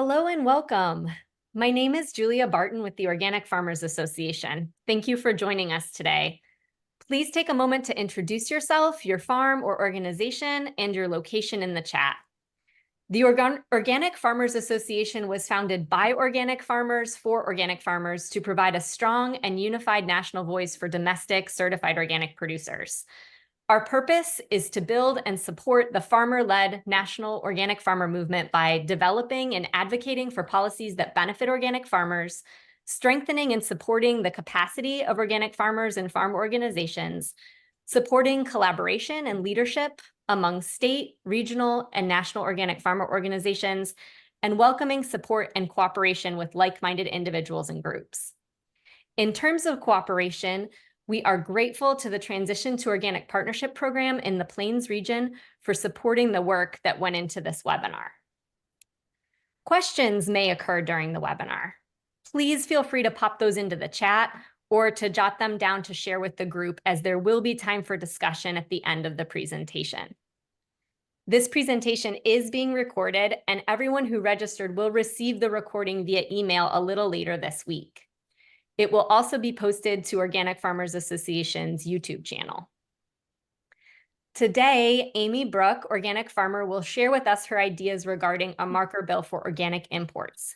Hello and welcome. My name is Julia Barton with the Organic Farmers Association. Thank you for joining us today. Please take a moment to introduce yourself, your farm or organization, and your location in the chat. The Organic Farmers Association was founded by organic farmers for organic farmers to provide a strong and unified national voice for domestic certified organic producers. Our purpose is to build and support the farmer-led national organic farmer movement by developing and advocating for policies that benefit organic farmers, strengthening and supporting the capacity of organic farmers and farm organizations, supporting collaboration and leadership among state, regional, and national organic farmer organizations, and welcoming support and cooperation with like-minded individuals and groups. In terms of cooperation, we are grateful to the Transition to Organic Partnership Program in the Plains region for supporting the work that went into this webinar. Questions may occur during the webinar. Please feel free to pop those into the chat or to jot them down to share with the group, as there will be time for discussion at the end of the presentation. This presentation is being recorded, and everyone who registered will receive the recording via email a little later this week. It will also be posted to Organic Farmers Association's YouTube channel. Today, Amy Bruch, organic farmer, will share with us her ideas regarding a marker bill for organic imports.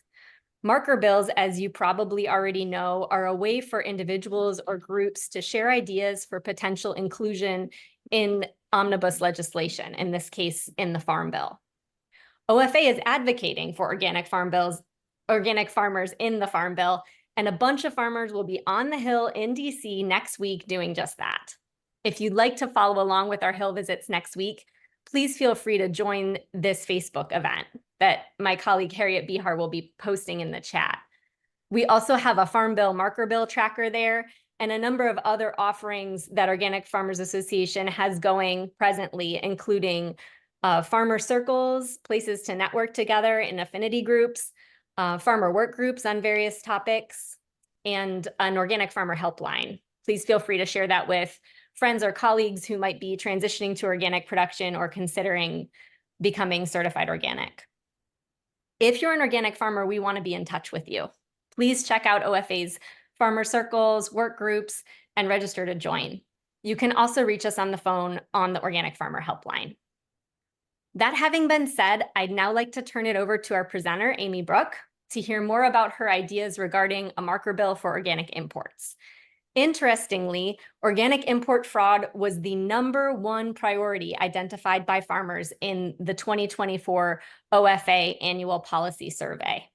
Marker bills, as you probably already know, are a way for individuals or groups to share ideas for potential inclusion in omnibus legislation, in this case, in the Farm Bill. OFA is advocating for organic farmers in the Farm Bill, and a bunch of farmers will be on the Hill in DC next week doing just that. If you'd like to follow along with our Hill visits next week, please feel free to join this Facebook event that my colleague Harriet Bihar will be posting in the chat. We also have a Farm Bill marker bill tracker there and a number of other offerings that Organic Farmers Association has going presently, including farmer circles, places to network together in affinity groups, farmer work groups on various topics, and an organic farmer helpline. Please feel free to share that with friends or colleagues who might be transitioning to organic production or considering becoming certified organic. If you're an organic farmer, we want to be in touch with you. Please check out OFA's farmer circles, work groups, and register to join. You can also reach us on the phone on the Organic Farmer Helpline. That having been said, I'd now like to turn it over to our presenter, Amy Bruch, to hear more about her ideas regarding a marker bill for organic imports. Interestingly, organic import fraud was the #1 priority identified by farmers in the 2024 OFA Annual Policy Survey.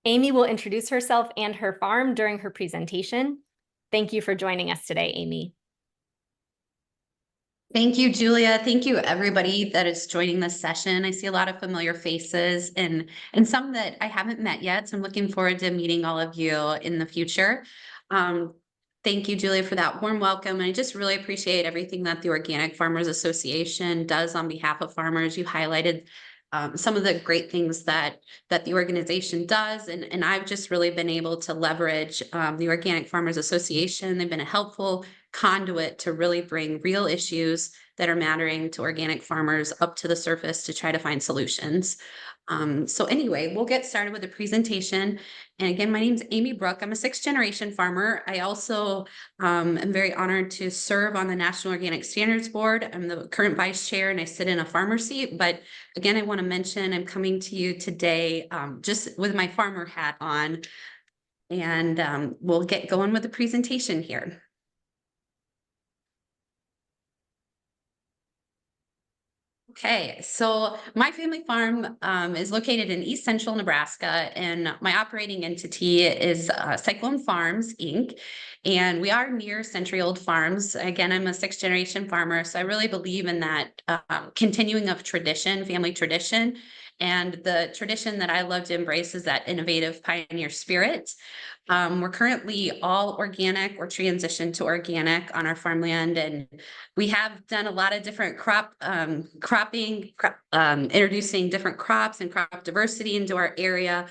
Amy will introduce herself and her farm during her presentation. Thank you for joining us today, Amy. Thank you, Julia. Thank you, everybody that is joining this session. I see a lot of familiar faces and some that I haven't met yet, so I'm looking forward to meeting all of you in the future. Thank you, Julia, for that warm welcome. And I just really appreciate everything that the Organic Farmers Association does on behalf of farmers. You highlighted some of the great things that the organization does, and I've just really been able to leverage the Organic Farmers Association. They've been a helpful conduit to really bring real issues that are mattering to organic farmers up to the surface to try to find solutions. So anyway, we'll get started with the presentation. And again, my name is Amy Bruch. I'm a 6th-generation farmer. I also am very honored to serve on the National Organic Standards Board. I'm the current vice chair and I sit in a farmer seat. But again, I want to mention I'm coming to you today just with my farmer hat on. And we'll get going with the presentation here. Okay, so my family farm is located in East Central Nebraska, and my operating entity is Cyclone Farms, Inc., and we are near century-old farms. Again, I'm a 6th-generation farmer, so I really believe in that continuing of tradition, family tradition, and the tradition that I love to embrace is that innovative pioneer spirit. We're currently all organic or transitioned to organic on our farmland, and we have done a lot of different cropping, introducing different crops and crop diversity into our area.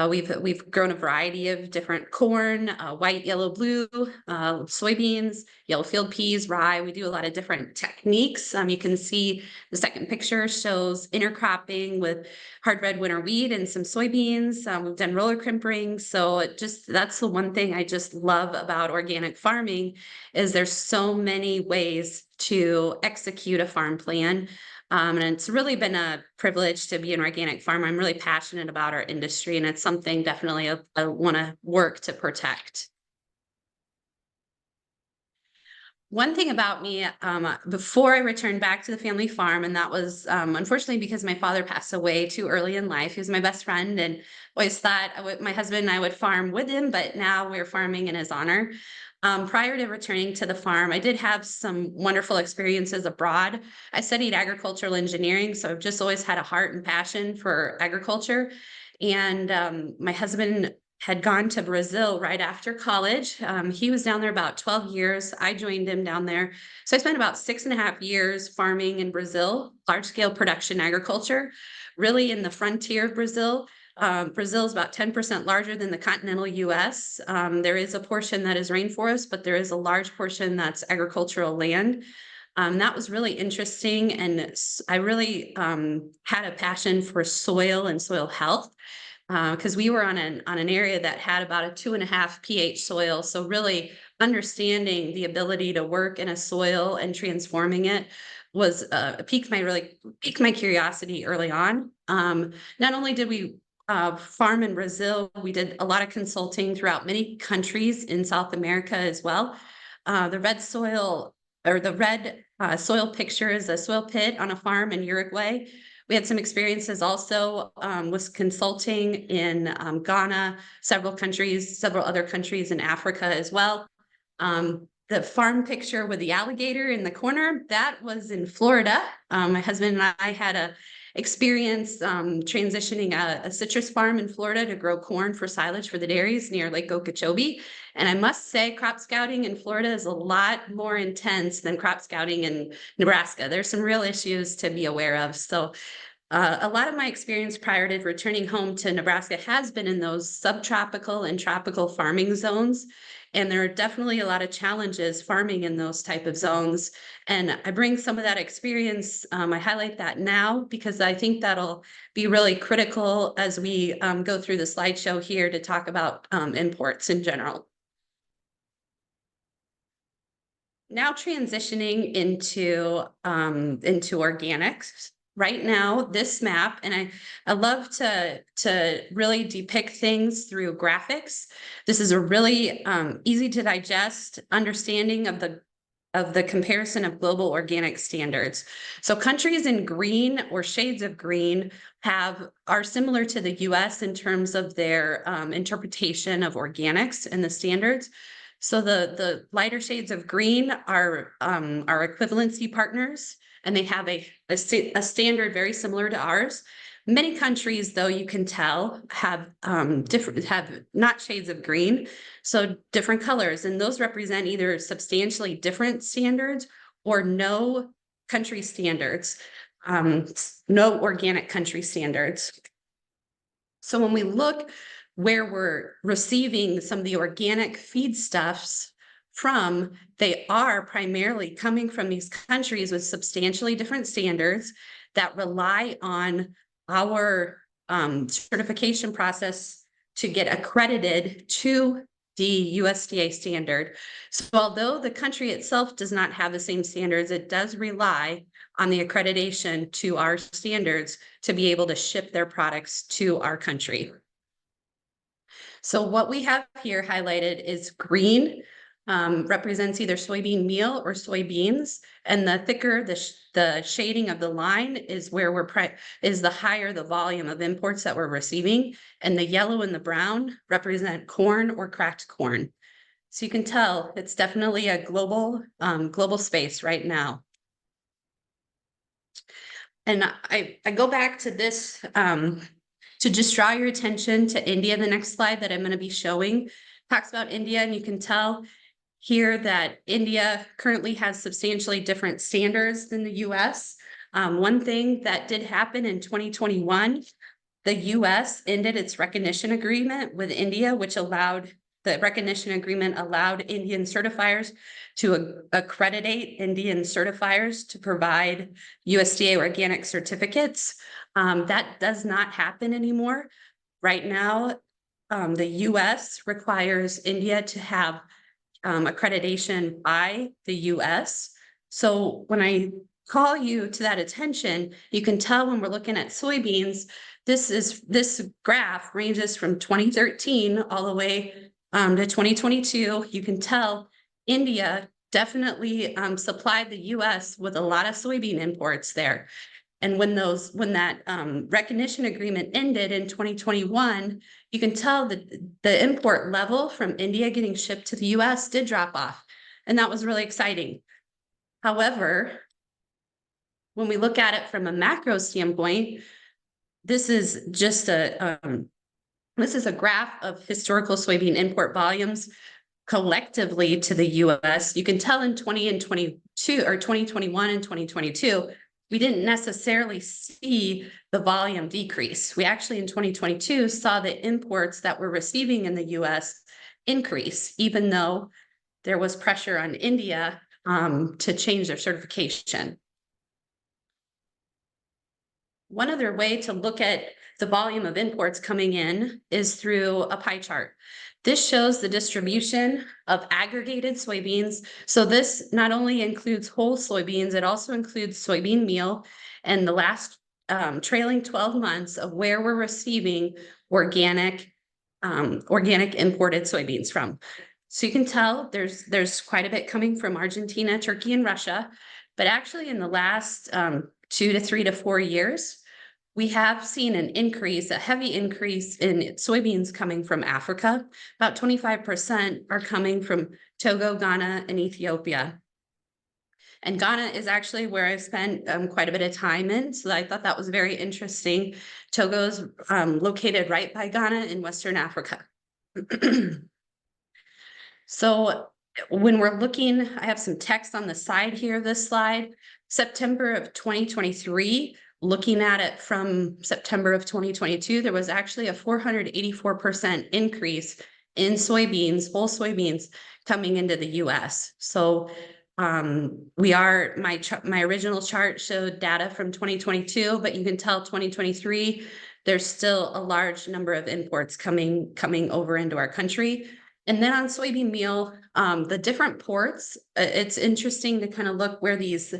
We've grown a variety of different corn, white, yellow, blue, soybeans, yellow field peas, rye. We do a lot of different techniques. You can see the second picture shows intercropping with hard red winter wheat and some soybeans. We've done roller crimping. So that's the one thing I just love about organic farming is there's so many ways to execute a farm plan. And it's really been a privilege to be an organic farmer. I'm really passionate about our industry, and it's something definitely I want to work to protect. One thing about me, before I returned back to the family farm, and that was unfortunately because my father passed away too early in life. He was my best friend, and always thought my husband and I would farm with him, but now we're farming in his honor. Prior to returning to the farm, I did have some wonderful experiences abroad. I studied agricultural engineering, so I've just always had a heart and passion for agriculture. And my husband had gone to Brazil right after college. He was down there about 12 years. I joined him down there. So I spent about 6.5 years farming in Brazil, large scale production agriculture, really in the frontier of Brazil. Brazil is about 10% larger than the continental US. There is a portion that is rainforest, but there is a large portion that's agricultural land. That was really interesting. And I really had a passion for soil and soil health because we were on an area that had about a 2.5 pH soil. So really understanding the ability to work in a soil and transforming it was piqued my curiosity early on. Not only did we farm in Brazil, we did a lot of consulting throughout many countries in South America as well. The red soil picture is a soil pit on a farm in Uruguay. We had some experiences also with consulting in Ghana, several other countries in Africa as well. The farm picture with the alligator in the corner, that was in Florida. My husband and I had a experience transitioning a citrus farm in Florida to grow corn for silage for the dairies near Lake Okeechobee. And I must say, crop scouting in Florida is a lot more intense than crop scouting in Nebraska. There's some real issues to be aware of. So a lot of my experience prior to returning home to Nebraska has been in those subtropical and tropical farming zones. And there are definitely a lot of challenges farming in those type of zones. And I bring some of that experience. I highlight that now because I think that'll be really critical as we go through the slideshow here to talk about imports in general. Now transitioning into organics. Right now, this map, and I love to really depict things through graphics. This is a really easy to digest understanding of the comparison of global organic standards. So countries in green or shades of green are similar to the US in terms of their interpretation of organics and the standards. So the lighter shades of green are equivalency partners, and they have a standard very similar to ours. Many countries, though, you can tell have not shades of green, so different colors, and those represent either substantially different standards or no country standards, no organic country standards. So when we look where we're receiving some of the organic feedstuffs from, they are primarily coming from these countries with substantially different standards that rely on our certification process to get accredited to the USDA standard. So although the country itself does not have the same standards, it does rely on the accreditation to our standards to be able to ship their products to our country. So what we have here highlighted is green, represents either soybean meal or soybeans, and the thicker the shading of the line is where is the higher the volume of imports that we're receiving, and the yellow and the brown represent corn or cracked corn. So you can tell it's definitely a global space right now. And I go back to this to just draw your attention to India. The next slide that I'm going to be showing talks about India, and you can tell here that India currently has substantially different standards than the US. One thing that did happen in 2021, the US ended its recognition agreement with India, which allowed Indian certifiers to accreditate Indian certifiers to provide USDA organic certificates. That does not happen anymore. Right now, the US requires India to have accreditation by the US. So when I call you to that attention, you can tell when we're looking at soybeans, this graph ranges from 2013 all the way to 2022. You can tell India definitely supplied the US with a lot of soybean imports there. And when that recognition agreement ended in 2021, you can tell that the import level from India getting shipped to the US did drop off. And that was really exciting. However, when we look at it from a macro standpoint, this is just this is a graph of historical soybean import volumes collectively to the US. You can tell in 2022 or 2021 and 2022, we didn't necessarily see the volume decrease. We actually in 2022 saw the imports that we're receiving in the US increase, even though there was pressure on India to change their certification. One other way to look at the volume of imports coming in is through a pie chart. This shows the distribution of aggregated soybeans. So this not only includes whole soybeans, it also includes soybean meal and the last trailing 12 months of where we're receiving organic imported soybeans from. So you can tell there's quite a bit coming from Argentina, Turkey, and Russia. But actually in the last 2 to 3 to 4 years, we have seen an increase, a heavy increase in soybeans coming from Africa. About 25% are coming from Togo, Ghana, and Ethiopia. And Ghana is actually where I spent quite a bit of time in. So I thought that was very interesting. Togo is located right by Ghana in Western Africa. So when we're looking, I have some text on the side here of this slide. September of 2023, looking at it from September of 2022, there was actually a 484% increase in soybeans, whole soybeans coming into the US. So my original chart showed data from 2022, but you can tell 2023, there's still a large number of imports coming over into our country. And then on soybean meal, the different ports, it's interesting to kind of look where these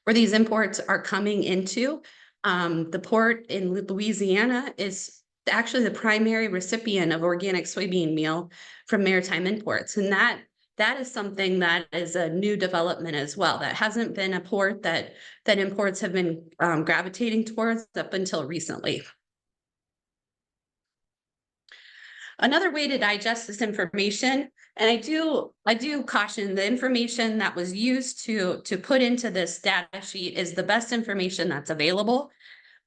imports are coming into. The port in Louisiana is actually the primary recipient of organic soybean meal from maritime imports. And that is something that is a new development as well. That hasn't been a port that imports have been gravitating towards up until recently. Another way to digest this information, and I do caution the information that was used to put into this data sheet is the best information that's available.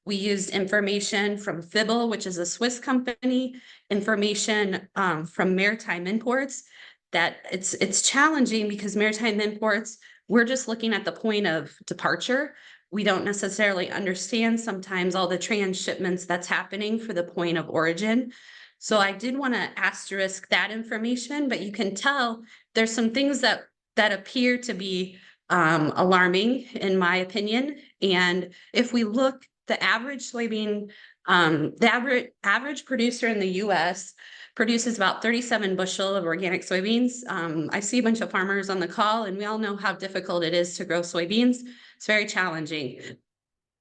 We used information from Fibble, which is a Swiss company, information from Maritime Imports. That it's challenging because Maritime Imports, we're just looking at the point of departure. We don't necessarily understand sometimes all the transshipments that's happening for the point of origin. So I did want to asterisk that information, but you can tell there's some things that appear to be alarming in my opinion. And if we look, the average soybean, the average producer in the US produces about 37 bushel of organic soybeans. I see a bunch of farmers on the call, and we all know how difficult it is to grow soybeans. It's very challenging.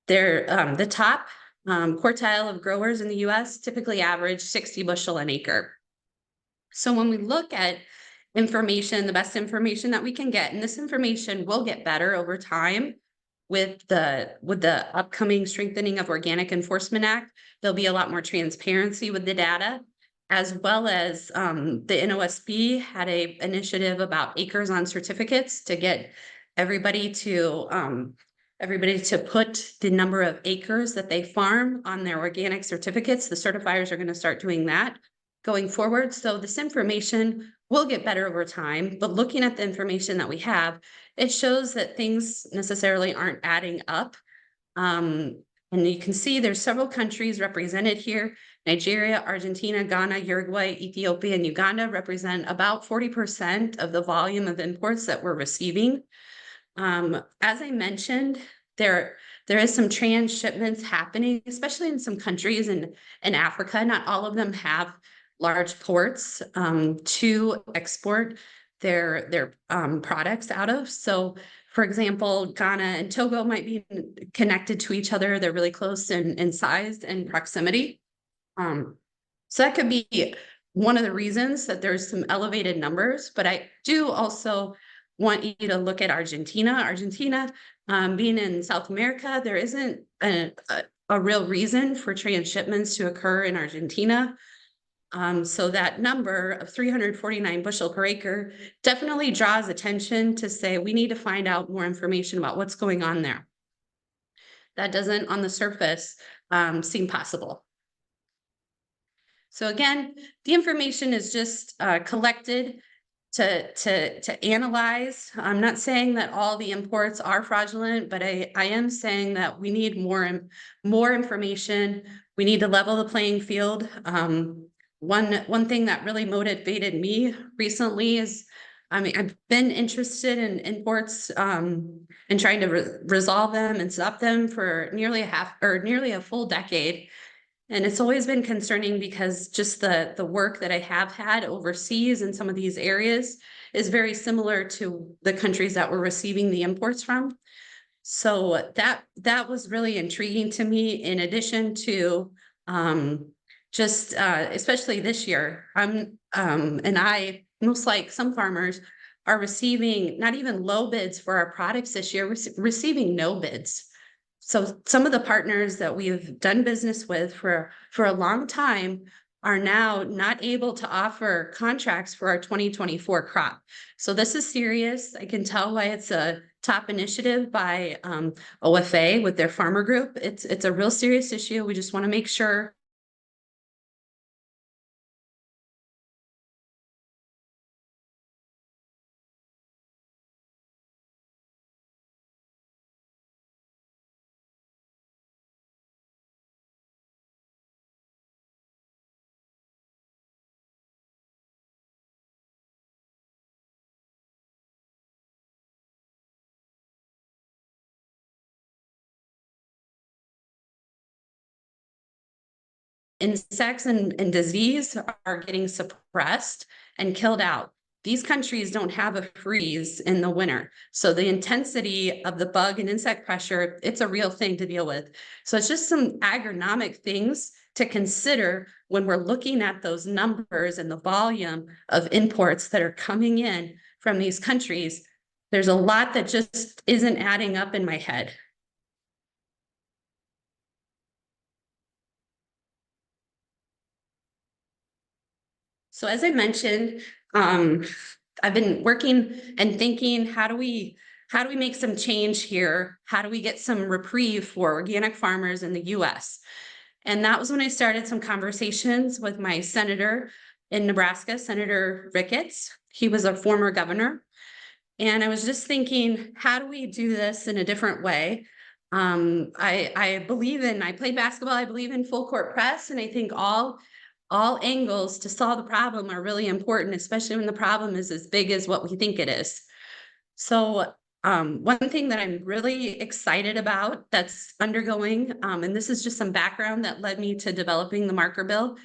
They're the top quartile of growers in the US typically average 60 bushel an acre. So when we look at information, the best information that we can get, and this information will get better over time with the upcoming strengthening of Organic Enforcement Act, there'll be a lot more transparency with the data, as well as the NOSB had a initiative about acres on certificates to get everybody to put the number of acres that they farm on their organic certificates. The certifiers are going to start doing that going forward. So this information will get better over time, but looking at the information that we have, it shows that things necessarily aren't adding up. And you can see there's several countries represented here. Nigeria, Argentina, Ghana, Uruguay, Ethiopia, and Uganda represent about 40% of the volume of imports that we're receiving. As I mentioned, There is some transshipments happening, especially in some countries in Africa. Not all of them have large ports to export their products out of. So, for example, Ghana and Togo might be connected to each other. They're really close in size and proximity. So that could be one of the reasons that there's some elevated numbers, but I do also want you to look at Argentina. Argentina, being in South America, there isn't a real reason for transshipments to occur in Argentina. So that number of 349 bushel per acre definitely draws attention to say we need to find out more information about what's going on there. That doesn't on the surface seem possible. So again, the information is just collected to analyze. I'm not saying that all the imports are fraudulent, but I am saying that we need more information. We need to level the playing field. One thing that really motivated me recently is, I mean, I've been interested in imports and trying to resolve them and stop them for nearly a full decade. And it's always been concerning because just the work that I have had overseas in some of these areas is very similar to the countries that we're receiving the imports from. So that was really intriguing to me, in addition to especially this year, and I, most like some farmers, are receiving not even low bids for our products this year, receiving no bids. So some of the partners that we've done business with for a long time are now not able to offer contracts for our 2024 crop. So this is serious. I can tell why it's a top initiative by OFA with their farmer group. It's a real serious issue. We just want to make sure insects and disease are getting suppressed and killed out. These countries don't have a freeze in the winter. So the intensity of the bug and insect pressure, it's a real thing to deal with. So it's just some agronomic things to consider when we're looking at those numbers and the volume of imports that are coming in from these countries. There's a lot that just isn't adding up in my head. So as I mentioned, I've been working and thinking, how do we make some change here? How do we get some reprieve for organic farmers in the US? And that was when I started some conversations with my senator in Nebraska, Senator Ricketts. He was a former governor. And I was just thinking, how do we do this in a different way? I play basketball, I believe in full court press, and I think all angles to solve the problem are really important, especially when the problem is as big as what we think it is. So one thing that I'm really excited about that's undergoing, and this is just some background that led me to developing the marker bill,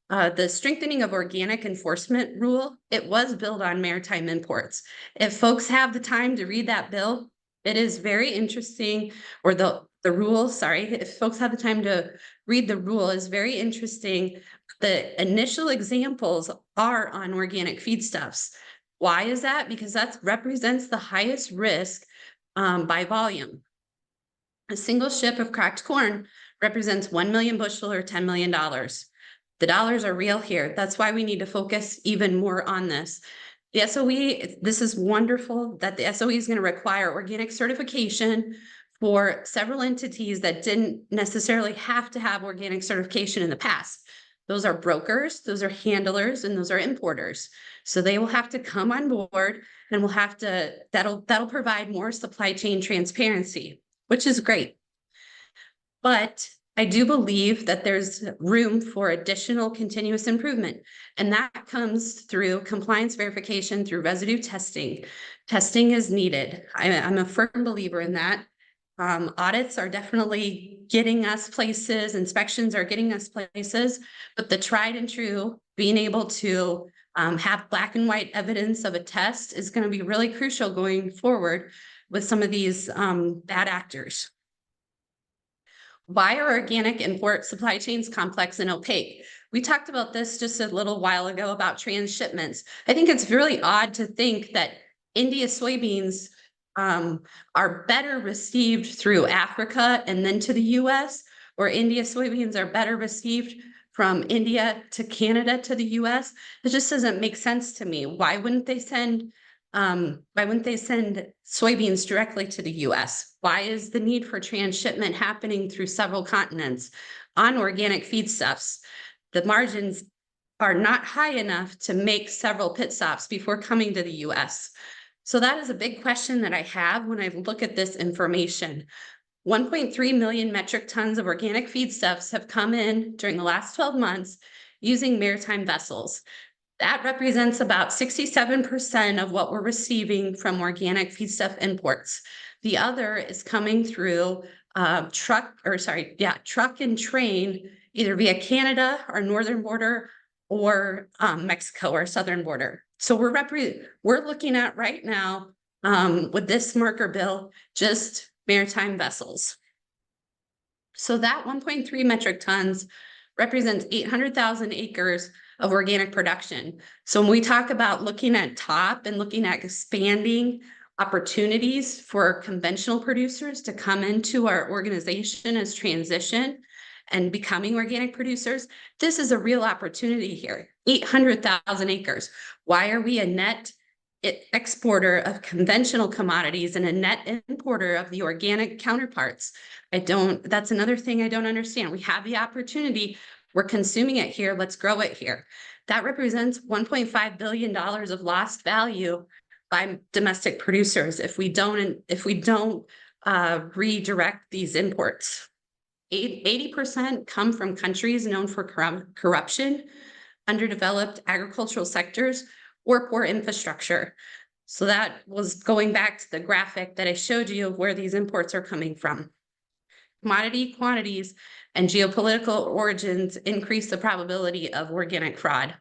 the strengthening of organic enforcement rule, it was built on maritime imports. If folks have the time to read that bill, it is very interesting, or the rule, sorry, if folks have the time to read the rule, is very interesting. The initial examples are on organic feedstuffs. Why is that? Because that represents the highest risk by volume. A single ship of cracked corn represents 1 million bushel or $10 million. The dollars are real here. That's why we need to focus even more on this. The SOE, this is wonderful that the SOE is going to require organic certification for several entities that didn't necessarily have to have organic certification in the past. Those are brokers, those are handlers, and those are importers. So they will have to come on board, and we'll have to, that'll provide more supply chain transparency, which is great. But I do believe that there's room for additional continuous improvement, and that comes through compliance verification through residue testing. Testing is needed. I'm a firm believer in that. Audits are definitely getting us places, inspections are getting us places, but the tried and true, being able to have black and white evidence of a test is going to be really crucial going forward with some of these bad actors. Why are organic import supply chains complex and opaque? We talked about this just a little while ago about transshipments. I think it's really odd to think that India soybeans are better received through Africa and then to the US, or India soybeans are better received from India to Canada to the US. It just doesn't make sense to me. Why wouldn't they send soybeans directly to the US? Why is the need for transshipment happening through several continents on organic feedstuffs? The margins are not high enough to make several pit stops before coming to the US. So that is a big question that I have when I look at this information. 1.3 million metric tons of organic feedstuffs have come in during the last 12 months using maritime vessels. That represents about 67% of what we're receiving from organic feedstuff imports. The other is coming through truck and train, either via Canada, our northern border, or Mexico, our southern border. So we're looking at right now with this marker bill, just maritime vessels. So that 1.3 metric tons represents 800,000 acres of organic production. So when we talk about looking at top and looking at expanding opportunities for conventional producers to come into our organization as transition and becoming organic producers, this is a real opportunity here. 800,000 acres. Why are we a net exporter of conventional commodities and a net importer of the organic counterparts? That's another thing I don't understand. We have the opportunity. We're consuming it here. Let's grow it here. That represents $1.5 billion of lost value by domestic producers if we don't redirect these imports. 80% come from countries known for corruption, underdeveloped agricultural sectors, or poor infrastructure. So that was going back to the graphic that I showed you of where these imports are coming from. Commodity quantities and geopolitical origins increase the probability of organic fraud.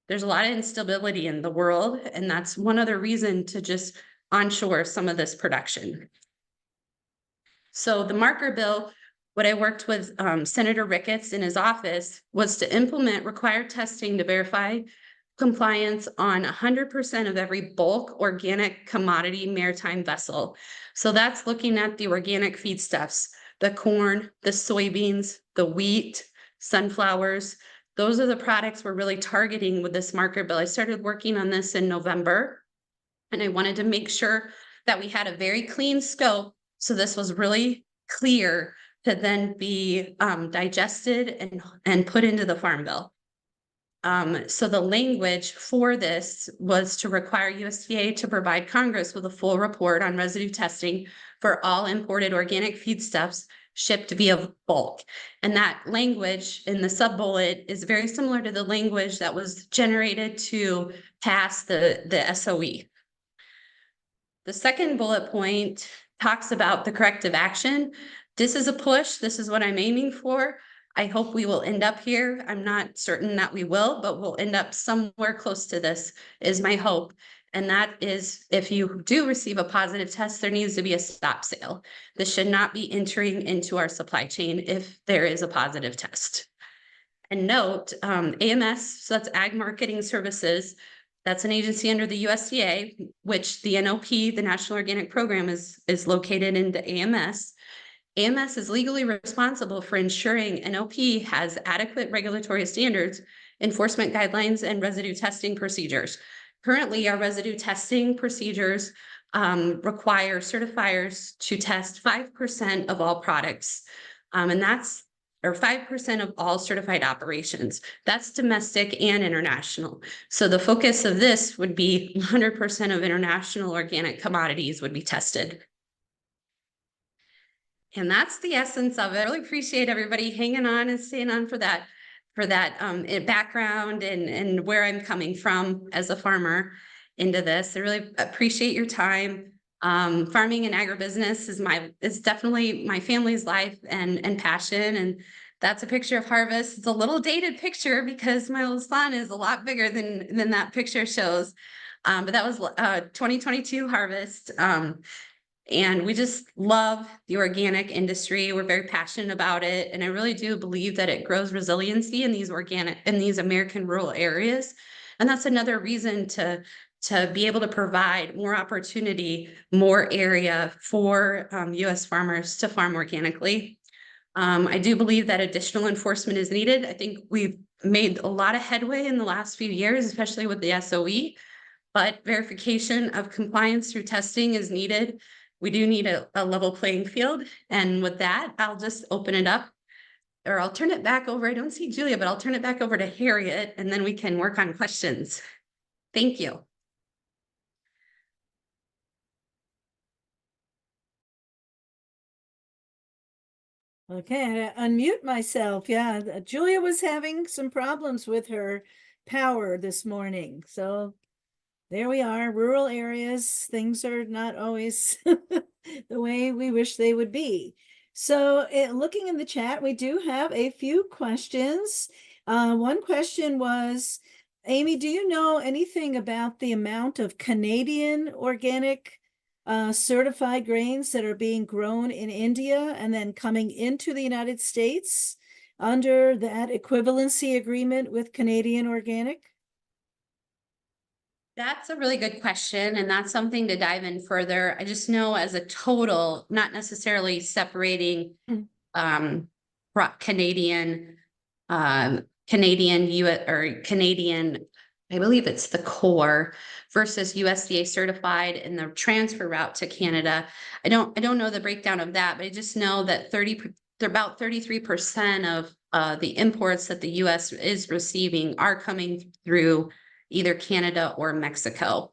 There's a lot of instability in the world, and that's one other reason to just onshore some of this production. So the marker bill, what I worked with Senator Ricketts in his office was to implement required testing to verify compliance on 100% of every bulk organic commodity maritime vessel. So that's looking at the organic feedstuffs, the corn, the soybeans, the wheat, sunflowers. Those are the products we're really targeting with this marker bill. I started working on this in November, and I wanted to make sure that we had a very clean scope. So this was really clear to then be digested and put into the Farm Bill. So the language for this was to require USDA to provide Congress with a full report on residue testing for all imported organic feedstuffs shipped via bulk. And that language in the sub-bullet is very similar to the language that was generated to pass the SOE. The second bullet point talks about the corrective action. This is a push. This is what I'm aiming for. I hope we will end up here. I'm not certain that we will, but we'll end up somewhere close to this is my hope. And that is, if you do receive a positive test, there needs to be a stop sale. This should not be entering into our supply chain if there is a positive test. And note, AMS, so that's Ag Marketing Services, that's an agency under the USDA, which the NOP, the National Organic Program, is located in the AMS. AMS is legally responsible for ensuring NOP has adequate regulatory standards, enforcement guidelines, and residue testing procedures. Currently, our residue testing procedures require certifiers to test 5% of all products, and that's 5% of all certified operations. That's domestic and international. So the focus of this would be 100% of international organic commodities would be tested. And that's the essence of it. I really appreciate everybody hanging on and staying on for that background and where I'm coming from as a farmer into this. I really appreciate your time. Farming and agribusiness is definitely my family's life and passion. And that's a picture of harvest. It's a little dated picture because my little son is a lot bigger than that picture shows. But that was 2022 harvest. And we just love the organic industry. We're very passionate about it. And I really do believe that it grows resiliency in these American rural areas. And that's another reason to be able to provide more opportunity, more area for US farmers to farm organically. I do believe that additional enforcement is needed. I think we've made a lot of headway in the last few years, especially with the SOE, but verification of compliance through testing is needed. We do need a level playing field. And with that, I'll just open it up, or I'll turn it back over. I don't see Julia, but I'll turn it back over to Harriet, and then we can work on questions. Thank you. Okay, I had to unmute myself. Yeah, Julia was having some problems with her power this morning. So there we are, rural areas, things are not always the way we wish they would be. So looking in the chat, we do have a few questions. One question was, Amy, do you know anything about the amount of Canadian organic certified grains that are being grown in India and then coming into the United States under that equivalency agreement with Canadian organic? That's a really good question, and that's something to dive in further. I just know as a total, not necessarily separating um Canadian Canadian US or Canadian, I believe it's the core versus USDA certified and the transfer route to Canada. I don't know the breakdown of that, but I just know that they're about 33% of the imports that the US is receiving are coming through either Canada or Mexico.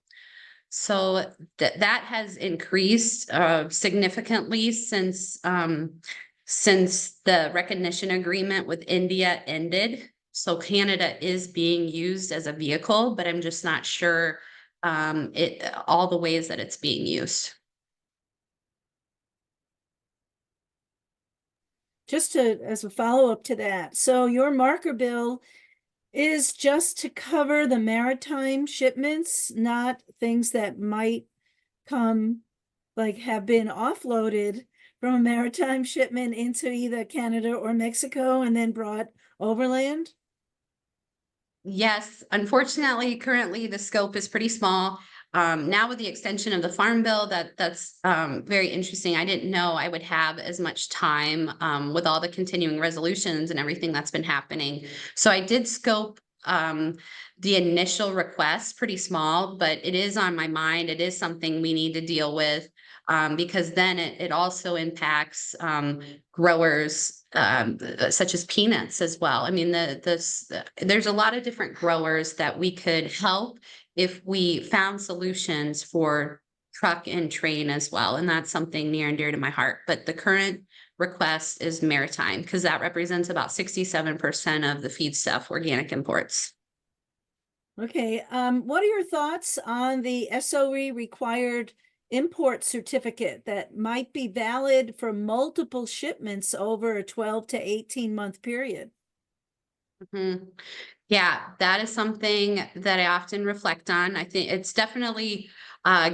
So that has increased significantly since the recognition agreement with India ended. So Canada is being used as a vehicle, but I'm just not sure all the ways that it's being used. Just as a follow-up to that, so your marker bill is just to cover the maritime shipments, not things that might come, like have been offloaded from a maritime shipment into either Canada or Mexico and then brought overland? Yes, unfortunately, currently the scope is pretty small. Now with the extension of the farm bill, that's very interesting. I didn't know I would have as much time with all the continuing resolutions and everything that's been happening. So I did scope the initial request pretty small, but it is on my mind. It is something we need to deal with because then it also impacts growers such as peanuts as well. I mean, there's a lot of different growers that we could help if we found solutions for truck and train as well. And that's something near and dear to my heart. But the current request is maritime because that represents about 67% of the feedstuff organic imports. Okay, what are your thoughts on the SOE required import certificate that might be valid for multiple shipments over a 12 to 18-month period? Mhm. Yeah, that is something that I often reflect on. I think it's definitely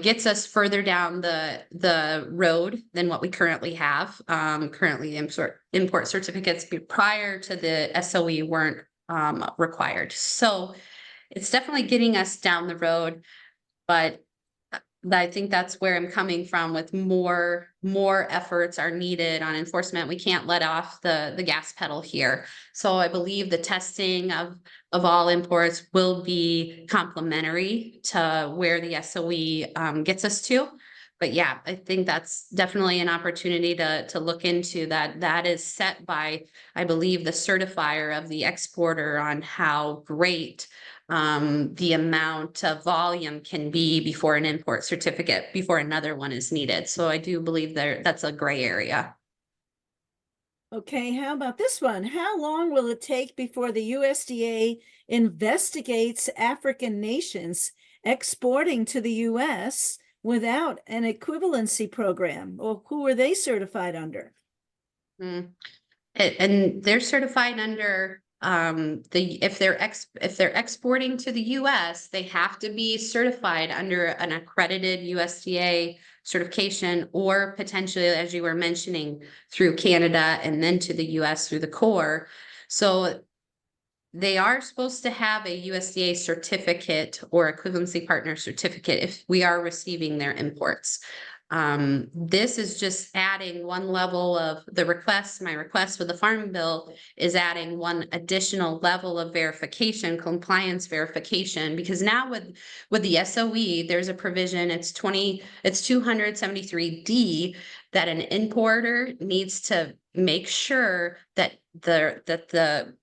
gets us further down the road than what we currently have. Currently, import certificates prior to the SOE weren't required. So it's definitely getting us down the road, but I think that's where I'm coming from with more efforts are needed on enforcement. We can't let off the gas pedal here. So I believe the testing of all imports will be complementary to where the SOE gets us to. But yeah, I think that's definitely an opportunity to look into that. That is set by, I believe, the certifier of the exporter on how great the amount of volume can be before an import certificate, before another one is needed. So I do believe that's a gray area. Okay, how about this one? How long will it take before the USDA investigates African nations exporting to the US without an equivalency program? Or who are they certified under? Mm. And they're certified under if they're exporting to the US, they have to be certified under an accredited USDA certification, or potentially, as you were mentioning, through Canada and then to the US through the core. So they are supposed to have a USDA certificate or equivalency partner certificate if we are receiving their imports. This is just adding one level of the request. My request with the Farm Bill is adding one additional level of verification, compliance verification, because now with the SOE, there's a provision, it's 273D, that an importer needs to make sure that the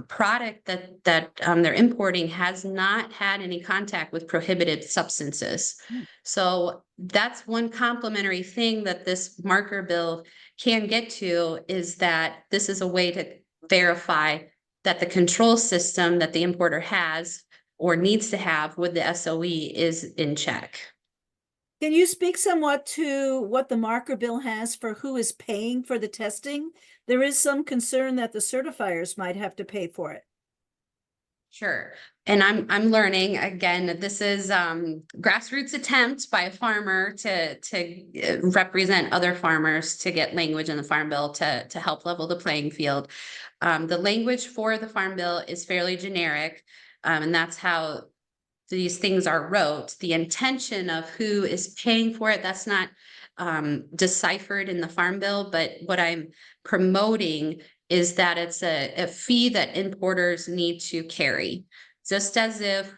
product that they're importing has not had any contact with prohibited substances. So that's one complementary thing that this marker bill can get to, is that this is a way to verify that the control system that the importer has or needs to have with the SOE is in check. Can you speak somewhat to what the marker bill has for who is paying for the testing? There is some concern that the certifiers might have to pay for it. Sure. And I'm learning. Again, this is grassroots attempt by a farmer to represent other farmers, to get language in the Farm Bill to help level the playing field. The language for the Farm Bill is fairly generic, and that's how these things are wrote. The intention of who is paying for it, that's not deciphered in the Farm Bill, but what I'm promoting is that it's a fee that importers need to carry. Just as if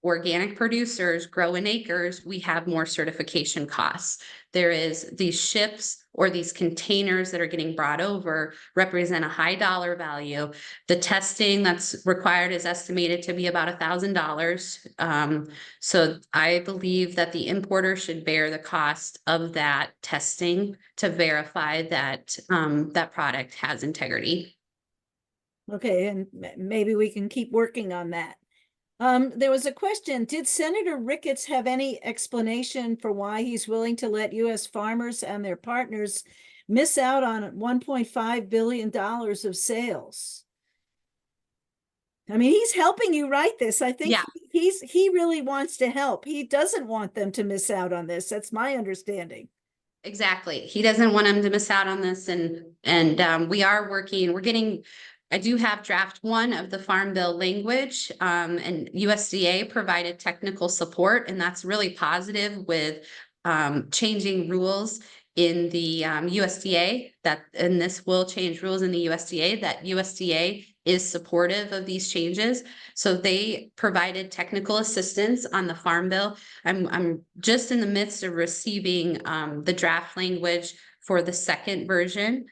organic producers grow in acres, we have more certification costs. There is these ships or these containers that are getting brought over represent a high dollar value. The testing that's required is estimated to be about $1,000. So I believe that the importer should bear the cost of that testing to verify that that product has integrity. Okay, and maybe we can keep working on that. There was a question, did Senator Ricketts have any explanation for why he's willing to let US farmers and their partners miss out on $1.5 billion of sales? I mean, he's helping you write this. I think he really wants to help. He doesn't want them to miss out on this. That's my understanding. Exactly. He doesn't want them to miss out on this. And we are working, I do have draft 1 of the Farm Bill language, and USDA provided technical support, and that's really positive with changing rules in the USDA, and this will change rules in the USDA, that USDA is supportive of these changes. So they provided technical assistance on the Farm Bill. I'm just in the midst of receiving the draft language for the second version.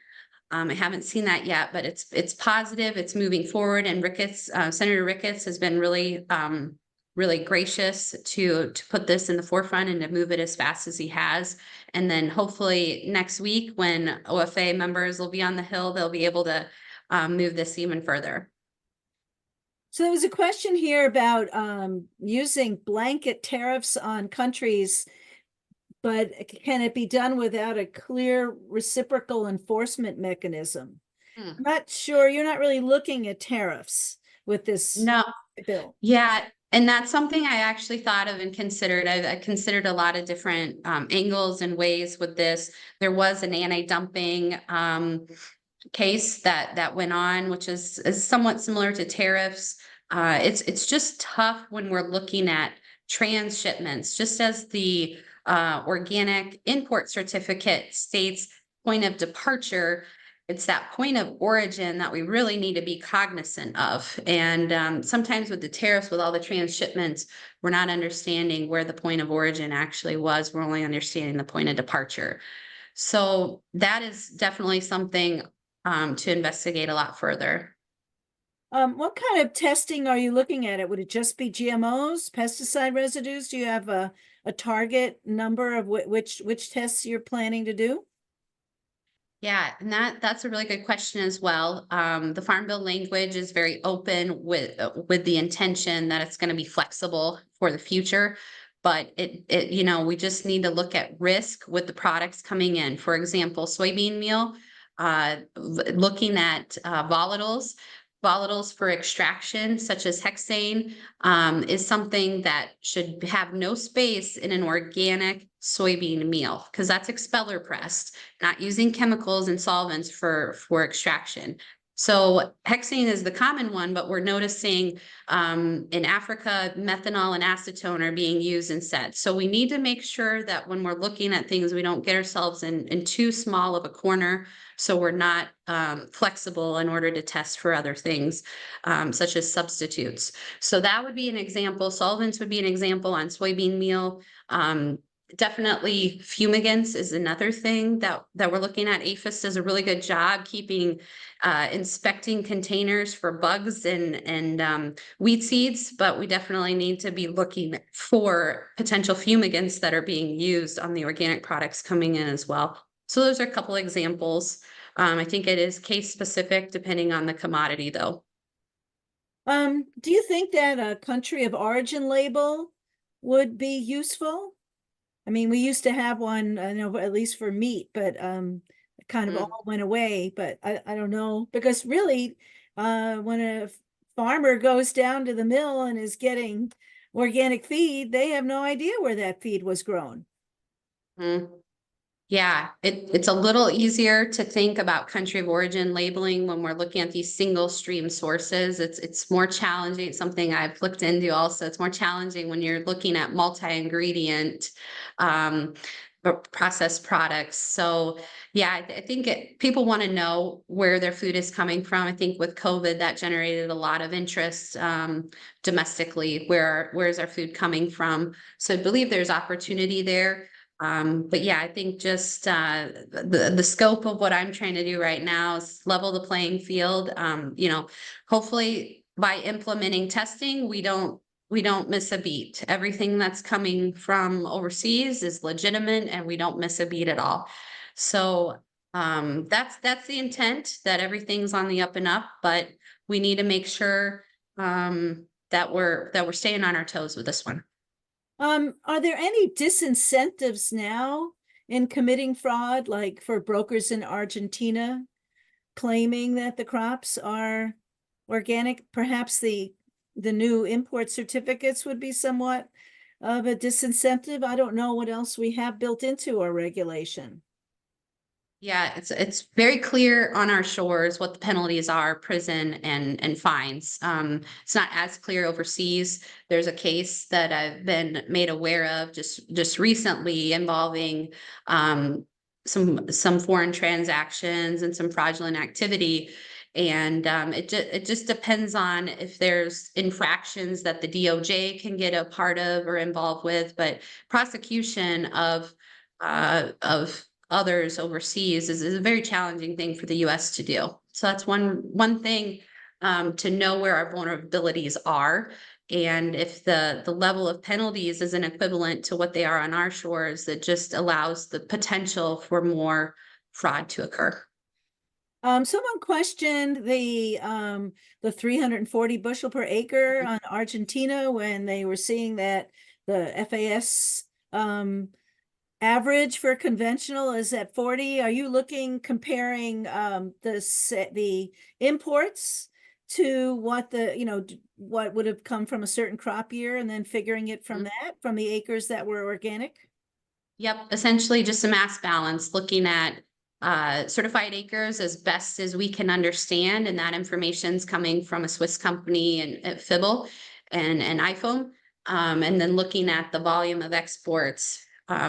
I haven't seen that yet, but it's positive, it's moving forward, and Senator Ricketts has been really gracious to put this in the forefront and to move it as fast as he has. And then hopefully next week, when OFA members will be on the Hill, they'll be able to move this even further. So there was a question here about using blanket tariffs on countries, but can it be done without a clear reciprocal enforcement mechanism? I'm not sure. You're not really looking at tariffs with this bill. Yeah, and that's something I actually thought of and considered. I considered a lot of different angles and ways with this. There was an anti-dumping case that went on, which is somewhat similar to tariffs. It's just tough when we're looking at transshipments, just as the organic import certificate states point of departure. It's that point of origin that we really need to be cognizant of. And sometimes with the tariffs, with all the transshipments, we're not understanding where the point of origin actually was. We're only understanding the point of departure. So that is definitely something to investigate a lot further. What kind of testing are you looking at? Would it just be GMOs, pesticide residues? Do you have a target number of which tests you're planning to do? Yeah, and that's a really good question as well. The Farm Bill language is very open with the intention that it's going to be flexible for the future. but we just need to look at risk with the products coming in. For example, soybean meal, looking at volatiles for extraction, such as hexane, is something that should have no space in an organic soybean meal, because that's expeller pressed, not using chemicals and solvents for extraction. So hexane is the common one, but we're noticing in Africa, methanol and acetone are being used instead. So we need to make sure that when we're looking at things, we don't get ourselves in too small of a corner, so we're not flexible in order to test for other things, such as substitutes. So that would be an example. Solvents would be an example on soybean meal. Definitely fumigants is another thing that we're looking at. APHIS does a really good job keeping inspecting containers for bugs and weed seeds, but we definitely need to be looking for potential fumigants that are being used on the organic products coming in as well. So those are a couple examples. I think it is case specific depending on the commodity though. Do you think that a country of origin label would be useful? I mean, we used to have one, I know, at least for meat, but it kind of all went away. But I don't know, because really, when a farmer goes down to the mill and is getting organic feed, they have no idea where that feed was grown. Yeah, it's a little easier to think about country of origin labeling when we're looking at these single stream sources. It's more challenging. It's something I've looked into also. It's more challenging when you're looking at multi-ingredient processed products. So yeah, I think people want to know where their food is coming from. I think with COVID, that generated a lot of interest domestically. Where is our food coming from? So I believe there's opportunity there. But yeah, I think just the scope of what I'm trying to do right now is level the playing field. Hopefully by implementing testing, we don't miss a beat. Everything that's coming from overseas is legitimate and we don't miss a beat at all. So that's the intent, that everything's on the up and up, but we need to make sure that we're staying on our toes with this one. Are there any disincentives now in committing fraud, like for brokers in Argentina claiming that the crops are organic? Perhaps the new import certificates would be somewhat of a disincentive. I don't know what else we have built into our regulation. Yeah, it's very clear on our shores what the penalties are, prison and fines. It's not as clear overseas. There's a case that I've been made aware of just recently involving some foreign transactions and some fraudulent activity. And it just depends on if there's infractions that the DOJ can get a part of or involved with, but prosecution of others overseas is a very challenging thing for the US to do. So that's one thing to know where our vulnerabilities are. And if the level of penalties isn't equivalent to what they are on our shores, it just allows the potential for more fraud to occur. Someone questioned the 340 bushel per acre on Argentina when they were seeing that the FAS average for conventional is at 40. Are you comparing the imports to what what would have come from a certain crop year and then figuring it from from the acres that were organic? Yep, essentially just a mass balance, looking at certified acres as best as we can understand, and that information's coming from a Swiss company and Fibble and iPhone, and then looking at the volume of exports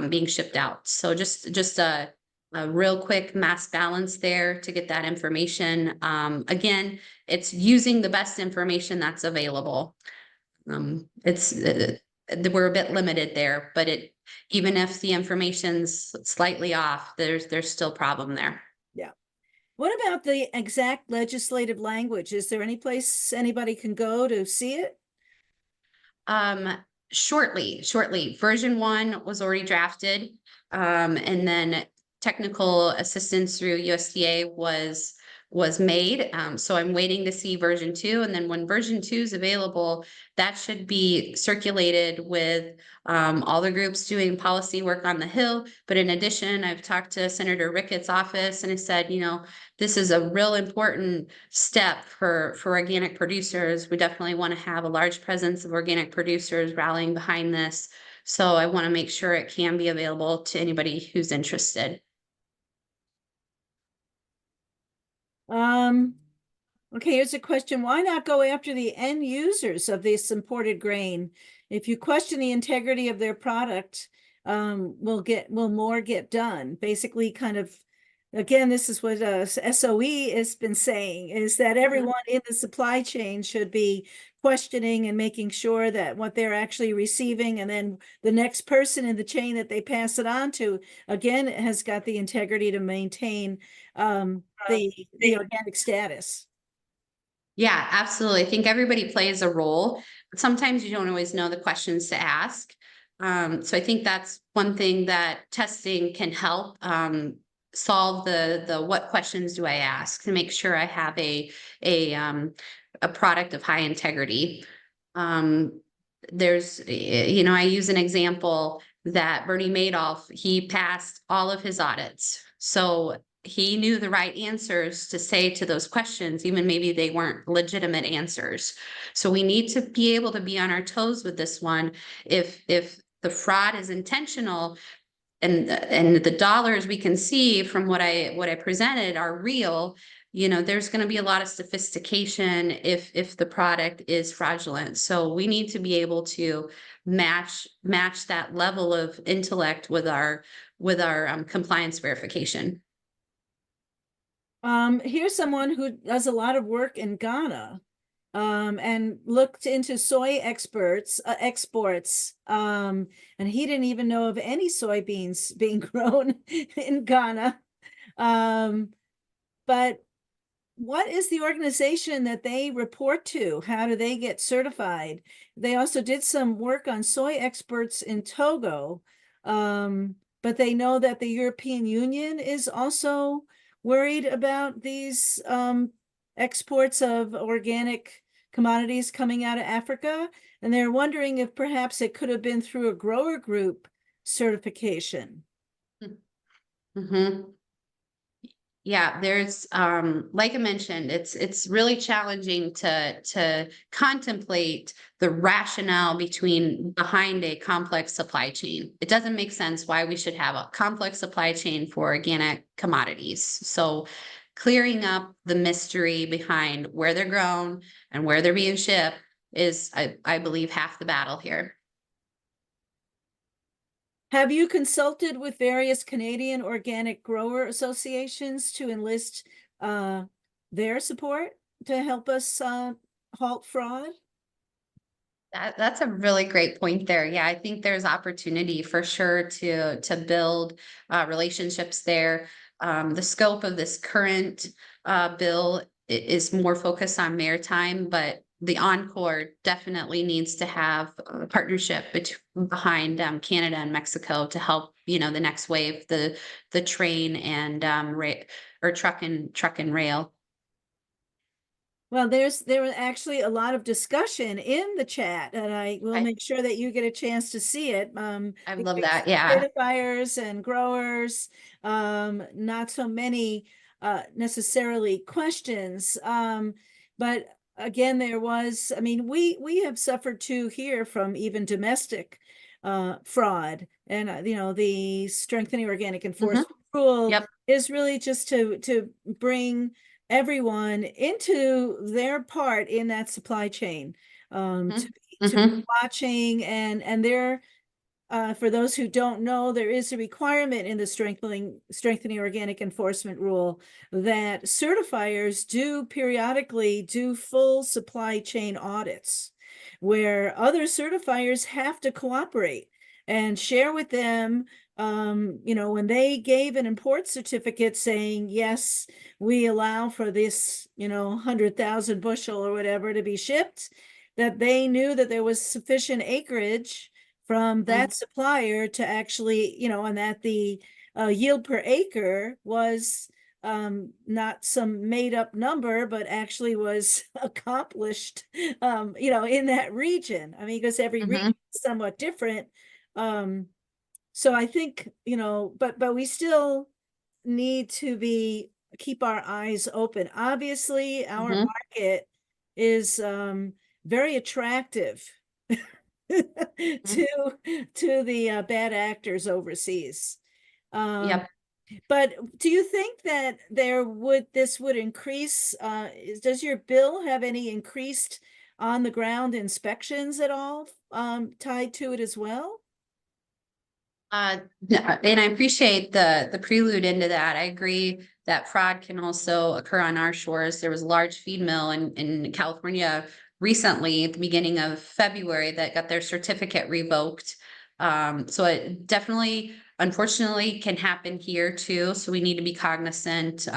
being shipped out. So just a real quick mass balance there to get that information. Again, it's using the best information that's available. We're a bit limited there, but even if the information's slightly off, there's still a problem there. Yeah. What about the exact legislative language? Is there any place anybody can go to see it? Shortly. Version 1 was already drafted. And then technical assistance through USDA was was made. So I'm waiting to see version 2. And then when version 2 is available, that should be circulated with all the groups doing policy work on the Hill. But in addition, I've talked to Senator Ricketts' office and I said, you know, this is a real important step for organic producers. We definitely want to have a large presence of organic producers rallying behind this. So I want to make sure it can be available to anybody who's interested. Okay, here's a question. Why not go after the end users of this imported grain? If you question the integrity of their product, will more get done? Basically, kind of, again, this is what SOE has been saying, is that everyone in the supply chain should be questioning and making sure that what they're actually receiving, and then the next person in the chain that they pass it on to, again, has got the integrity to maintain the organic status. Yeah, absolutely. I think everybody plays a role, but sometimes you don't always know the questions to ask. So I think that's one thing that testing can help solve the what questions do I ask to make sure I have a product of high integrity. There's, you know, I use an example that Bernie Madoff, he passed all of his audits. So he knew the right answers to say to those questions, even maybe they weren't legitimate answers. So we need to be able to be on our toes with this one. If the fraud is intentional and the dollars we can see from what I presented are real, you know, there's going to be a lot of sophistication if the product is fraudulent. So we need to be able to match that level of intellect with our compliance verification. Here's someone who does a lot of work in Ghana, and looked into soy exports, and he didn't even know of any soybeans being grown in Ghana. But what is the organization that they report to? How do they get certified? They also did some work on soy exports in Togo, but they know that the European Union is also worried about these exports of organic commodities coming out of Africa. And they're wondering if perhaps it could have been through a grower group certification. Mm-hmm. Yeah, there's like I mentioned, it's really challenging to contemplate the rationale behind a complex supply chain. It doesn't make sense why we should have a complex supply chain for organic commodities. So clearing up the mystery behind where they're grown and where they're being shipped is, I believe, half the battle here. Have you consulted with various Canadian organic grower associations to enlist their support to help us halt fraud? That's a really great point there. Yeah, I think there's opportunity for sure to build relationships there. The scope of this current bill is more focused on maritime, but the Encore definitely needs to have a partnership behind Canada and Mexico to help, you know, the next wave, the train and truck and rail. Well, there was actually a lot of discussion in the chat, and I will make sure that you get a chance to see it. I love that. Yeah. Certifiers and growers, not so many necessarily questions. But again, there was, I mean, we have suffered too here from even domestic fraud, and you know, the strengthening organic enforcement rule is really just to bring everyone into their part in that supply chain, to be watching, and there, for those who don't know, there is a requirement in the strengthening organic enforcement rule that certifiers do periodically do full supply chain audits, where other certifiers have to cooperate and share with them, you know, when they gave an import certificate saying, yes, we allow for this, you know, 100,000 bushel or whatever to be shipped, that they knew that there was sufficient acreage from that supplier to actually, you know, and that the yield per acre was not some made up number, but actually was accomplished, in that region. I mean, because every region is somewhat different. So I think, but we still need to keep our eyes open. Obviously, our market is very attractive to the bad actors overseas. Yep. But do you think that this would increase, does your bill have any increased on the ground inspections at all, tied to it as well? And I appreciate the prelude into that. I agree that fraud can also occur on our shores. There was a large feed mill in California recently, at the beginning of February, that got their certificate revoked. So it definitely, unfortunately, can happen here too. So we need to be cognizant,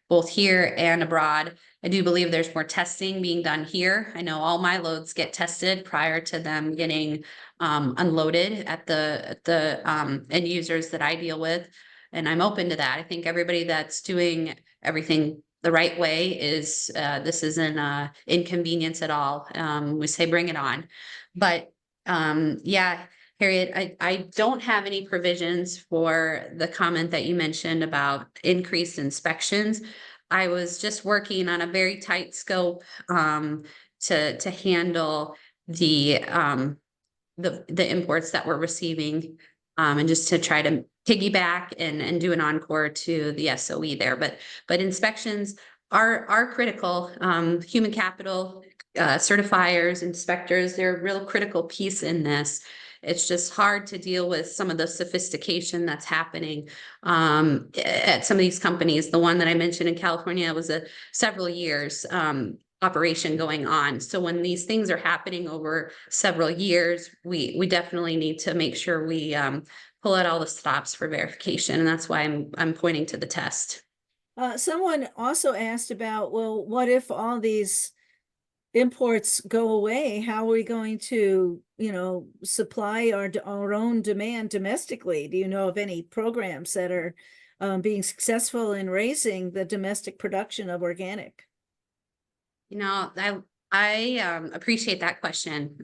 both here and abroad. I do believe there's more testing being done here. I know all my loads get tested prior to them getting unloaded at the end users that I deal with. And I'm open to that. I think everybody that's doing everything the right way is, this isn't a inconvenience at all. We say bring it on. But yeah, Harriet, I don't have any provisions for the comment that you mentioned about increased inspections. I was just working on a very tight scope to handle the imports that we're receiving, and just to try to piggyback and do an encore to the SOE there. But inspections are critical. Human capital, certifiers, inspectors, they're a real critical piece in this. It's just hard to deal with some of the sophistication that's happening at some of these companies. The one that I mentioned in California was several years operation going on. So when these things are happening over several years, we definitely need to make sure we pull out all the stops for verification. And that's why I'm pointing to the test. Someone also asked about, well, what if all these imports go away? How are we going to, supply our own demand domestically? Do you know of any programs that are being successful in raising the domestic production of organic? I appreciate that question.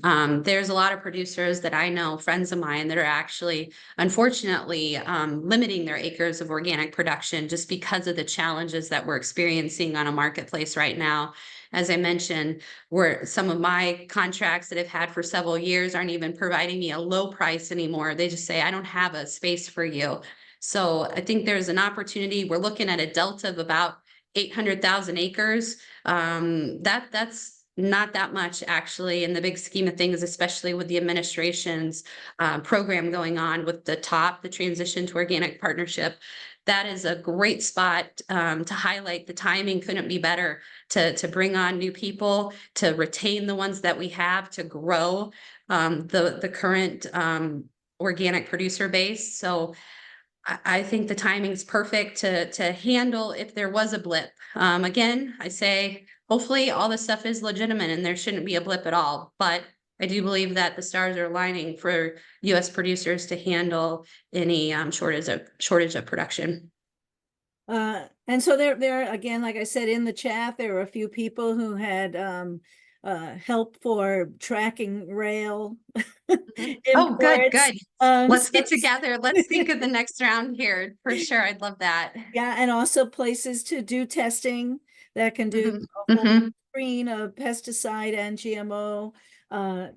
There's a lot of producers that I know, friends of mine, that are actually, unfortunately, limiting their acres of organic production just because of the challenges that we're experiencing on a marketplace right now. As I mentioned, where some of my contracts that I've had for several years aren't even providing me a low price anymore. They just say, I don't have a space for you. So I think there's an opportunity. We're looking at a delta of about 800,000 acres. That's not that much actually in the big scheme of things, especially with the administration's program going on with the transition to organic partnership. That is a great spot to highlight. The timing couldn't be better to bring on new people, to retain the ones that we have, to grow the current organic producer base. So I think the timing's perfect to handle if there was a blip. Again, I say, hopefully all this stuff is legitimate and there shouldn't be a blip at all. But I do believe that the stars are aligning for US producers to handle any shortage of production. And so there again, like I said, in the chat, there were a few people who had help for tracking rail. Oh, good. Let's So get together. Let's think of the next round here for sure. I'd love that. yeah, and also places to do testing that can do a whole screen of pesticide and GMO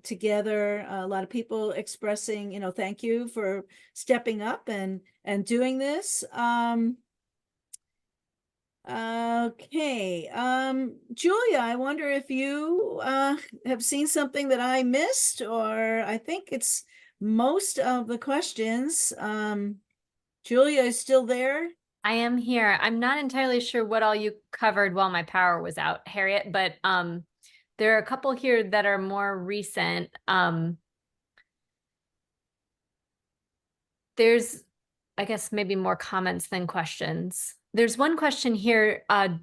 together. A lot of people expressing, thank you for stepping up and doing this. Okay. Julia, I wonder if you have seen something that I missed, or I think it's most of the questions. Julia is still there. I am here. I'm not entirely sure what all you covered while my power was out, Harriet, but there are a couple here that are more recent. There's, I guess, maybe more comments than questions. There's one question here.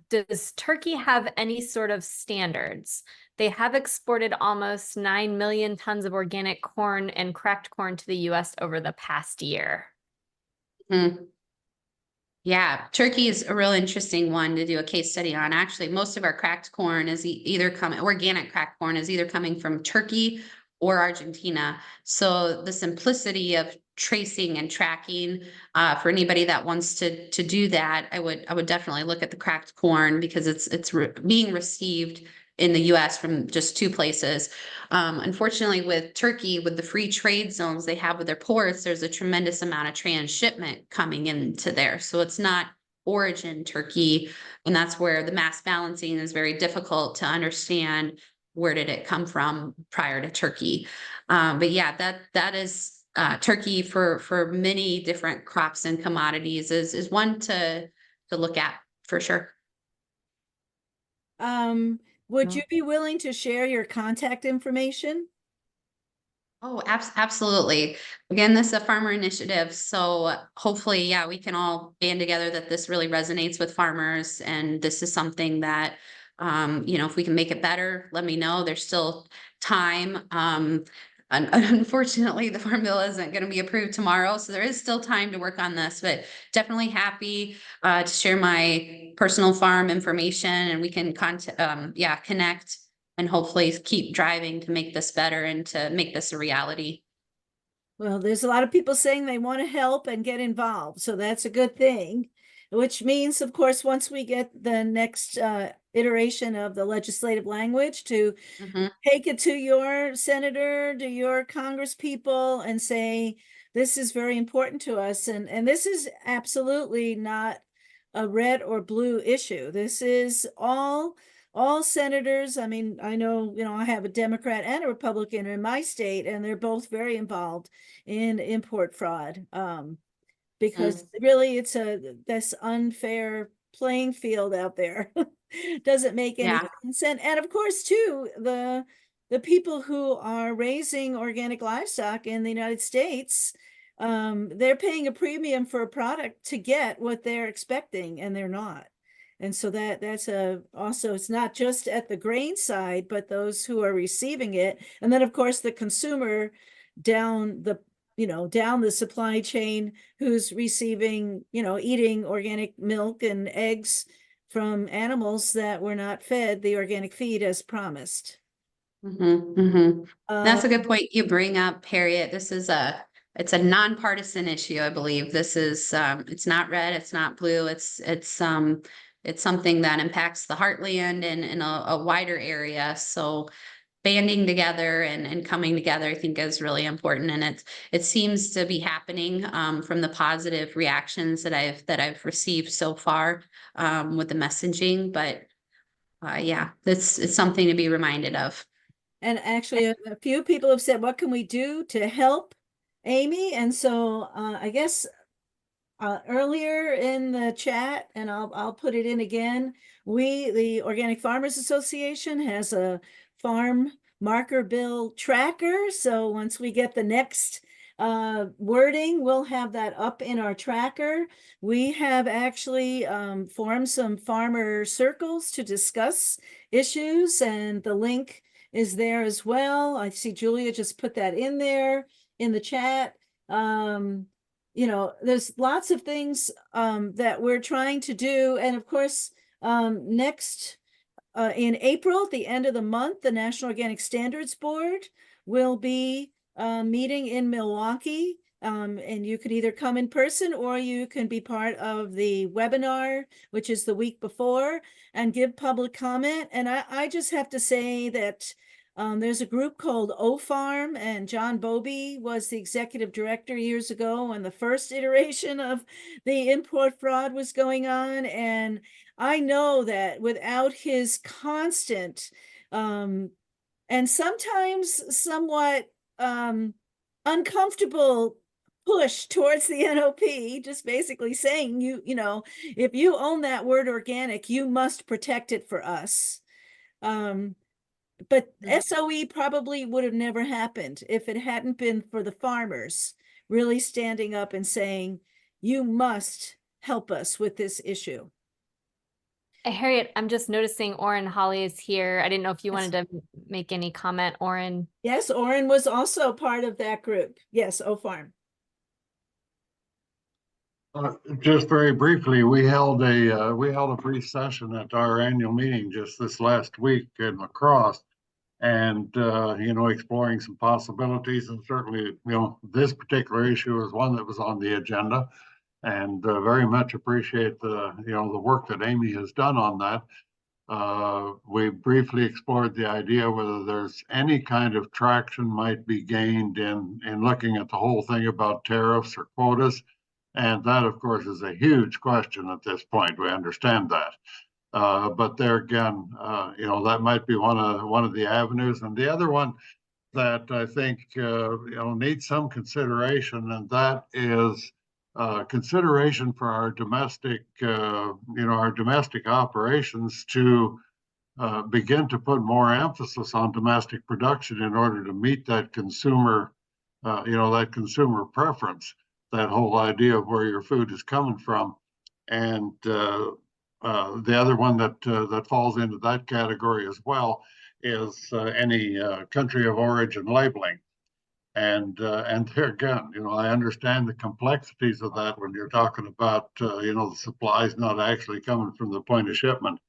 Does Turkey have any sort of standards? They have exported almost 9 million tons of organic corn and cracked corn to the US over the past year. Yeah, turkey is a real interesting one to do a case study on. Actually, most of our cracked corn is either coming, organic cracked corn is either coming from Turkey or Argentina. So the simplicity of tracing and tracking, for anybody that wants to do that, I would definitely look at the cracked corn because it's being received in the US from just two places. Unfortunately, with Turkey, with the free trade zones they have with their ports, there's a tremendous amount of transshipment coming into there. So it's not origin Turkey. And that's where the mass balancing is very difficult to understand where did it come from prior to Turkey. But yeah, that is Turkey for many different crops and commodities is one to look at for sure. Would No. you be willing to share your contact information? Oh, absolutely. Again, this is a farmer initiative, so hopefully, yeah, we can all band together that this really resonates with farmers, and this is something that, if we can make it better, let me know. There's still time. Unfortunately, the Farm Bill isn't going to be approved tomorrow, so there is still time to work on this. But definitely happy to share my personal farm information, and we can connect and hopefully keep driving to make this better and to make this a reality. Well, there's a lot of people saying they want to help and get involved, so that's a good thing. Which means, of course, once we get the next iteration of the legislative language to Mhm. take it to your senator, to your congress people and say, this is very important to us. And this is absolutely not a red or blue issue. This is all senators. I mean, I know, I have a Democrat and a Republican in my state, and they're both very involved in import fraud. Because Mm. really it's this unfair playing field out there. Doesn't make any Yeah. sense. And of course, too, the people who are raising organic livestock in the United States, they're paying a premium for a product to get what they're expecting, and they're not. And so that's also, it's not just at the grain side, but those who are receiving it. And then of course the consumer down the supply chain, who's receiving, eating organic milk and eggs from animals that were not fed the organic feed as promised. That's a Um, good point you bring up, Harriet. It's a nonpartisan issue, I believe. This is it's not red, it's not blue, it's something that impacts the heartland and in a wider area. So banding together and coming together, I think is really important. And it seems to be happening from the positive reactions that I've received so far with the messaging. But yeah, it's something to be reminded of. and actually, a few people have said, what can we do to help Amy? And so I guess earlier in the chat, and I'll put it in again. The Organic Farmers Association has a farm marker bill tracker. So once we get the next wording, we'll have that up in our tracker. We have actually formed some farmer circles to discuss issues, and the link is there as well. I see Julia just put that in there in the chat. There's lots of things that we're trying to do. And of course, next in April, at the end of the month, the National Organic Standards Board will be meeting in Milwaukee. And you could either come in person or you can be part of the webinar, which is the week before, and give public comment. And I just have to say that there's a group called O-Farm, and John Bobby was the executive director years ago when the first iteration of the import fraud was going on. And I know that without his constant and sometimes somewhat uncomfortable push towards the NOP, just basically saying, if you own that word organic, you must protect it for us. But SOE probably would have never happened if it hadn't been for the farmers really standing up and saying, you must help us with this issue. Harriet, I'm just noticing Oren Holly is here. I didn't know if you Yes. wanted to make any comment, Oren. Yes, Oren was also part of that group. Yes, O-Farm. Just very briefly, we held a brief session at our annual meeting just this last week in La Crosse, and exploring some possibilities. And certainly, this particular issue is one that was on the agenda, and very much appreciate the work that Amy has done on that. We briefly explored the idea whether there's any kind of traction might be gained in looking at the whole thing about tariffs or quotas. And that, of course, is a huge question at this point. We understand that. But there again, that might be one of the avenues. And the other one that I think needs some consideration, and that is consideration for our domestic operations to begin to put more emphasis on domestic production in order to meet that consumer preference, that whole idea of where your food is coming from. And the other one that falls into that category as well is any country of origin labeling. And there again, I understand the complexities of that when you're talking about the supplies not actually coming from the point of shipment.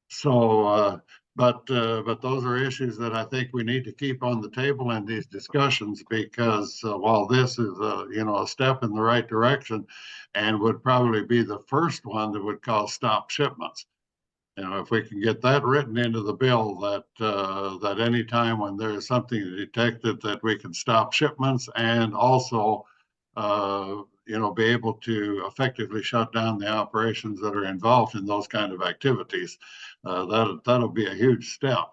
So, but those are issues that I think we need to keep on the table in these discussions, because while this is a step in the right direction, and would probably be the first one that would cause stop shipments. If we can get that written into the bill, that any time when there is something detected, that we can stop shipments, and also be able to effectively shut down the operations that are involved in those kind of activities. That'll be a huge step,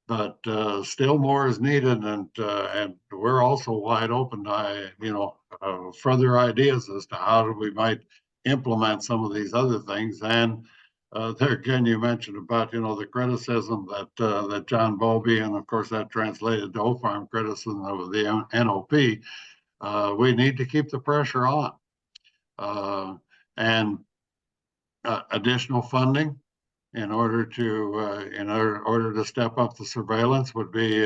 but still more is needed, and we're also wide open to further ideas as to how we might implement some of these other things. And there again, you mentioned about the criticism that John Bowlby, and of course that translated to OFARM criticism of the NOP. We need to keep the pressure on, and additional funding in order to step up the surveillance would be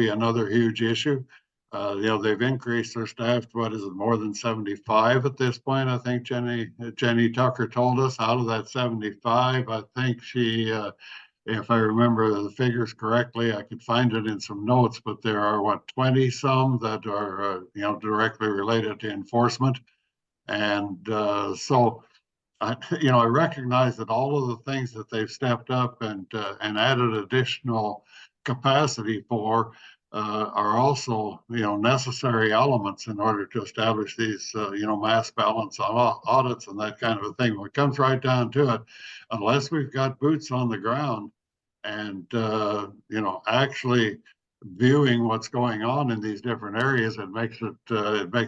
another huge issue. They've increased their staff to, what is it, more than 75 at this point? I think Jenny Tucker told us. Out of that 75, I think she, if I remember the figures correctly, I could find it in some notes, but there are 20 some that are directly related to enforcement. And so I recognize that all of the things that they've stepped up and added additional capacity for are also necessary elements in order to establish these mass balance audits and that kind of a thing. When it comes right down to it, unless we've got boots on the ground and actually viewing what's going on in these different areas, it makes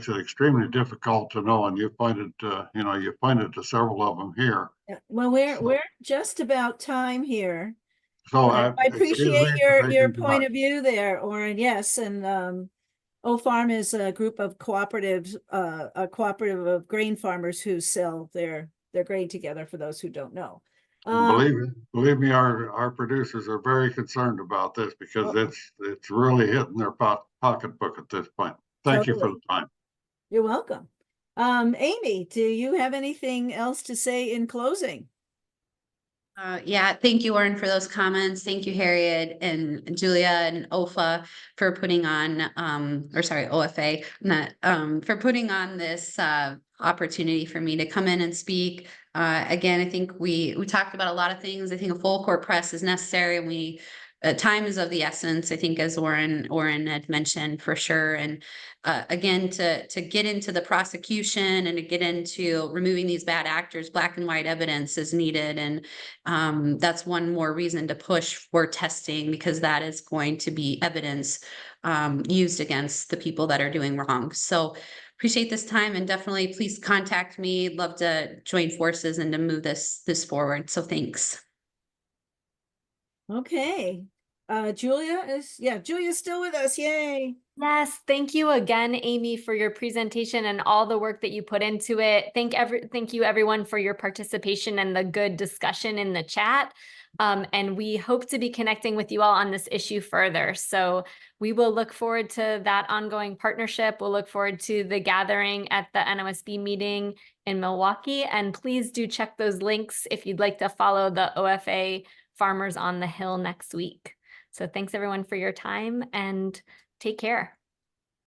it extremely difficult to know. And you've pointed to several of them here. Yeah. Well, we're just about time here. So I appreciate your point of view there, Oren. Yes, and OFARM is a group of cooperatives, a cooperative of grain farmers who sell their grain together. For those who don't know, believe me, our producers are very concerned about this, because it's really hitting their pocketbook at this point. Thank you for the time. You're welcome. Amy, do you have anything else to say in closing? Yeah, thank you, Oren, for those comments. Thank you, Harriet and Julia and OFA for putting on, OFA, for putting on this opportunity for me to come in and speak. Again, I think we talked about a lot of things. I think a full court press is necessary, and time is of the essence, I think, as Oren had mentioned, for sure. And again, to get into the prosecution and to get into removing these bad actors, black and white evidence is needed. And that's one more reason to push for testing, because that is going to be evidence used against the people that are doing wrong. So appreciate this time, and definitely please contact me. Love to join forces and to move this forward. So thanks. Okay. Julia's still with us. Yay. Yes, thank you again, Amy, for your presentation and all the work that you put into it. Thank you everyone for your participation and the good discussion in the chat. And we hope to be connecting with you all on this issue further. So we will look forward to that ongoing partnership. We'll look forward to the gathering at the NOSB meeting in Milwaukee. And please do check those links if you'd like to follow the OFA Farmers on the Hill next week. So thanks everyone for your time and take care.